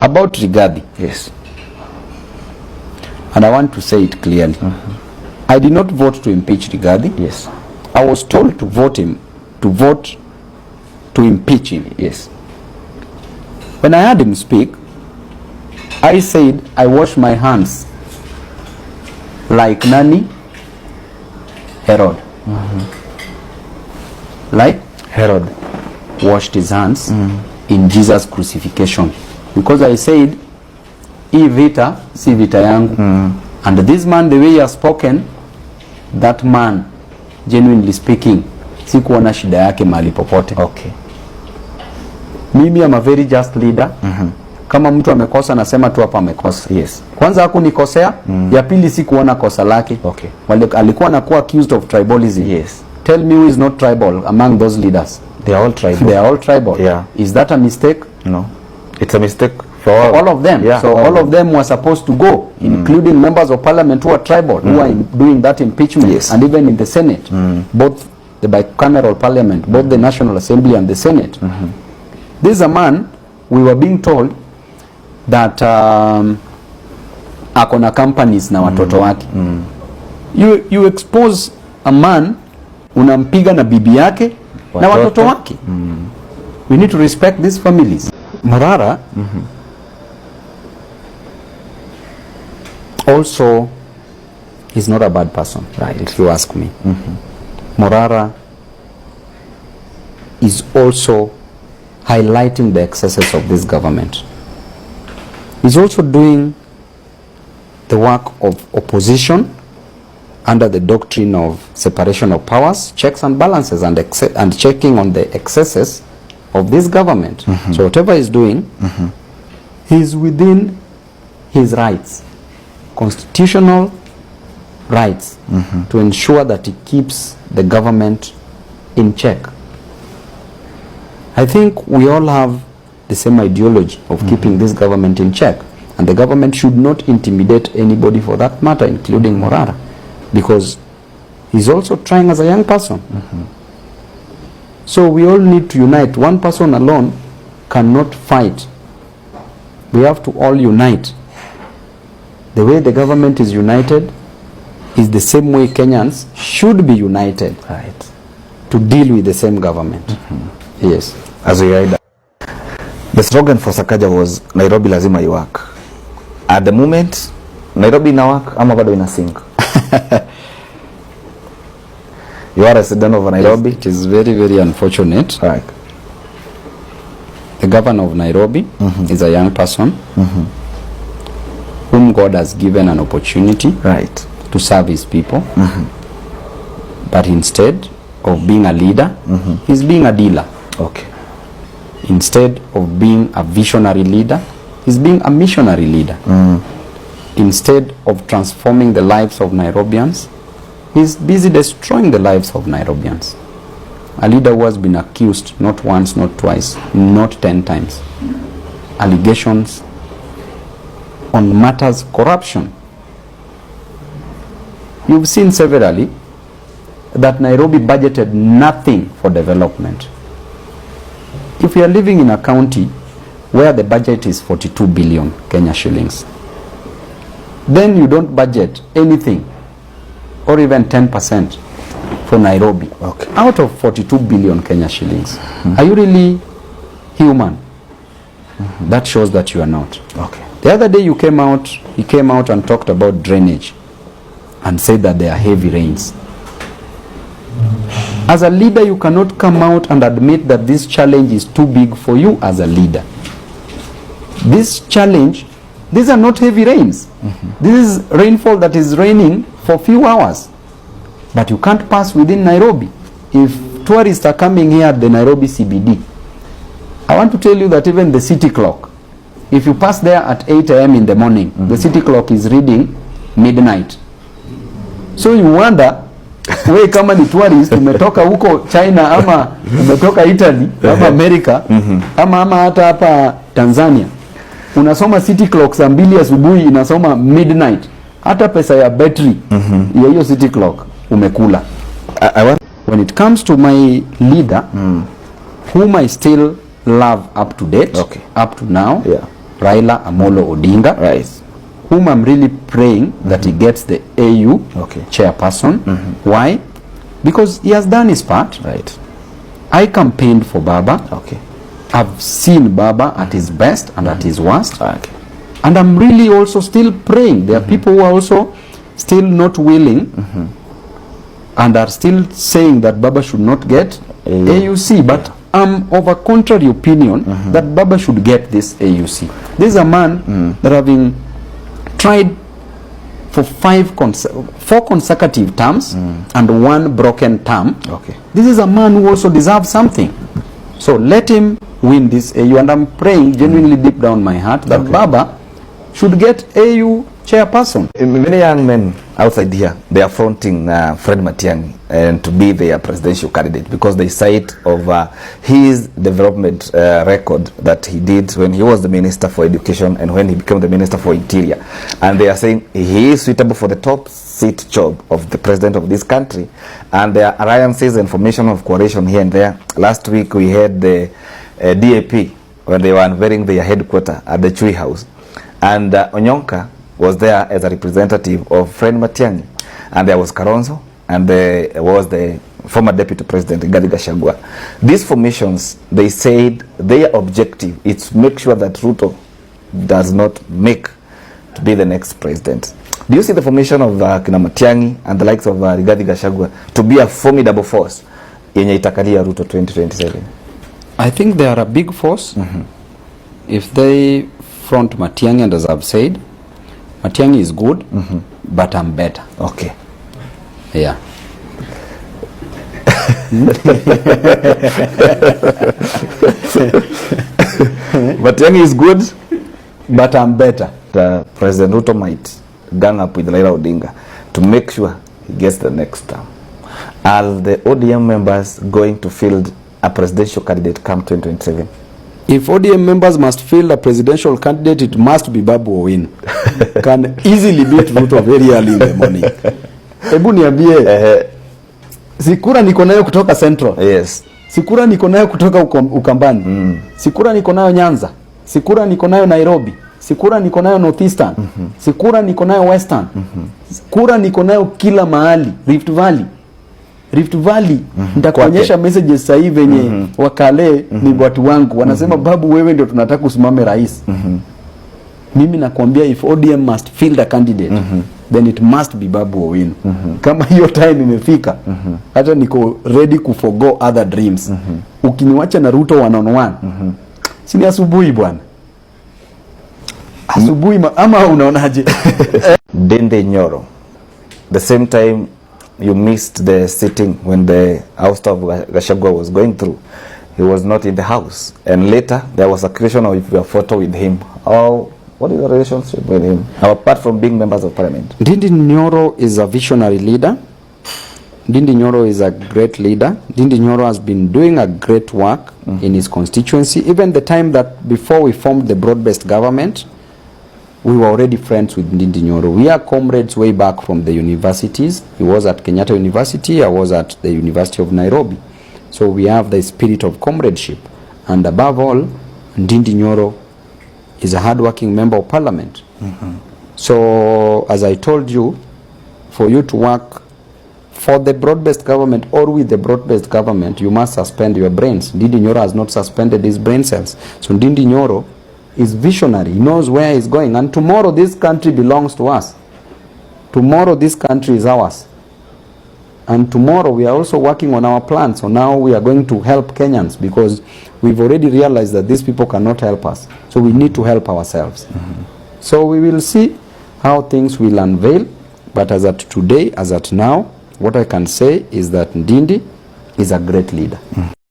About Rigathi. Yes. And I want to say it clearly. I did not vote to impeach Rigathi. Yes. I was told to vote to impeach him. Yes. When I heard him speak, I said, I wash my hands like Nani? Herod. Like Herod washed his hands in Jesus' crucifixion. Because I said, hii vita, si vita yangu. And this man, the way he has spoken, that man, genuinely speaking, si kuona shida yake mahali popote. Okay. Mimi am a very just leader. Kama mtu amekosa nasema tu hapa amekosa. Yes. Kwanza hakunikosea, ya pili si kuona kosa lake. Okay. Alikuwa anakuwa accused of tribalism. Yes. Tell me who is not tribal among those leaders? They are all tribal. They are all tribal. Yeah. Is that a mistake? No. It's a mistake for all of them. Yeah, so all of them were supposed to go, including members of parliament who are tribal, who are doing that impeachment. Yes. And even in the Senate, both the bicameral parliament, both the National Assembly and the Senate. This is a man, we were being told that akona companies na watoto wake. You expose a man, unampiga na bibi yake na watoto wake. We need to respect these families. Morara also is not a bad person, right, if you ask me. Morara is also highlighting the excesses of this government. He's also doing the work of opposition under the doctrine of separation of powers, checks and balances, and checking on the excesses of this government. So whatever he's doing, he's within his rights, constitutional rights, to ensure that he keeps the government in check. I think we all have the same ideology of keeping this government in check, and the government should not intimidate anybody for that matter, including Morara, because he's also trying as a young person. So we all need to unite. One person alone cannot fight. We have to all unite. The way the government is united is the same way Kenyans should be united, right, to deal with the same government. Yes. As we heard, the slogan for Sakaja was Nairobi lazima iwork. At the moment, Nairobi ina work ama bado ina sink? You are a resident of Nairobi. It is very, very unfortunate. Right. The governor of Nairobi is a young person whom God has given an opportunity, right, to serve his people. But instead of being a leader, he's being a dealer. Okay. Instead of being a visionary leader, he's being a missionary leader. Instead of transforming the lives of Nairobians, he's busy destroying the lives of Nairobians. A leader who has been accused not once, not twice, not 10 times. Allegations on matters corruption. You've seen severally that Nairobi budgeted nothing for development. If we are living in a county where the budget is 42 billion Kenya shillings, then you don't budget anything or even 10% for Nairobi, okay, out of 42 billion Kenya shillings. Are you really human? That shows that you are not. Okay. The other day he came out and talked about drainage and said that there are heavy rains. As a leader, you cannot come out and admit that this challenge is too big for you as a leader. This challenge, these are not heavy rains. This is rainfall that is raining for few hours. But you can't pass within Nairobi. If tourists are coming here at the Nairobi CBD, I want to tell you that even the city clock, if you pass there at 8 a.m. in the morning, the city clock is reading midnight. So you wonder, we kama ni tourist, umetoka huko China ama umetoka Italy ama America ama hata hapa Tanzania, unasoma city clock saa 2 asubuhi inasoma midnight, hata pesa ya battery ya hiyo city clock umekula. When it comes to my leader, whom I still love up to date, okay, up to now, Raila Amolo Odinga, Right. whom I'm really praying that he gets the AU Okay. chairperson. Why? Because he has done his part. Right. I campaigned for Baba. Okay. I've seen Baba at his best and at his worst. Okay. And I'm really also still praying. There are people who are also still not willing and are still saying that Baba should not get AUC. But I'm of a contrary opinion that Baba should get this AUC. This is a man that having tried for 4 consecutive terms and 1 broken term. Okay. This is a man who also deserves something. So let him win this AU, and I'm praying genuinely deep down my heart that Baba should get AU chairperson. Many young men outside here, they are fronting Fred Matiang'i and to be their presidential candidate because they cite of his development record that he did when he was the Minister for Education and when he became the Minister for Interior. And they are saying he is suitable for the top seat job of the president of this country. And there are alliances and formation of coalition here and there. Last week we had the DAP when they were unveiling their headquarters at the Chui House. And Onyonka was there as a representative of Fred Matiang'i. And there was Karonzo, and there was the former deputy president, Rigathi Gachagua. These formations, they said their objective is to make sure that Ruto does not make to be the next president. Do you see the formation of Kina Matiang'i and the likes of Rigathi Gachagua to be a formidable force yenye itakalia Ruto 2027? I think they are a big force. If they front Matiang'i, and as I've said, Matiang'i is good, but I'm better. Okay. Yeah. Matiang'i is good, but I'm better. President Ruto might gang up with Raila Odinga to make sure he gets the next term. Are the ODM members going to field a presidential candidate come 2027? If ODM members must field a presidential candidate, it must be Babu Owino. Can easily beat Ruto very early in the morning. Hebu niambie, sikura niko nayo kutoka Central. Yes. Sikura niko nayo kutoka Ukambani. Sikura niko nayo Nyanza. Sikura niko nayo Nairobi. Sikura niko nayo Northeastern. Sikura niko nayo Western. Sikura niko nayo kila mahali. Rift Valley nitakuonyesha messages sasa hivi venye wakale ni watu wangu wanasema Babu, wewe ndio tunataka usimame rais. Mimi nakwambia if ODM must field a candidate then it must be Babu Owino. Kama hiyo time imefika hata niko ready to forgo other dreams. Ukiniwacha na Ruto one on one sini asubuhi bwana, asubuhi ama unaonaje? Ndindinyoro, the same time you missed the sitting when the oust of Gachagua was going through. He was not in the house, and later there was a creation of a photo with him. What is the relationship with him apart from being members of parliament? Ndindinyoro is a visionary leader. Ndindinyoro is a great leader. Ndindinyoro has been doing a great work in his constituency. Even the time that before we formed the broad-based government, we were already friends with Ndindinyoro. We are comrades way back from the universities. He was at Kenyatta University, I was at the University of Nairobi. So we have the spirit of comradeship. And above all, Ndindinyoro is a hardworking member of parliament. So as I told you, for you to work for the broad-based government or with the broad-based government, you must suspend your brains. Ndindinyoro has not suspended his brain cells. So Ndindinyoro is visionary. He knows where he's going. And tomorrow this country belongs to us. Tomorrow this country is ours. And tomorrow we are also working on our plans. So now we are going to help Kenyans because we've already realized that these people cannot help us. So we need to help ourselves. So we will see how things will unveil. But as at today, as at now, what I can say is that Ndindi is a great leader.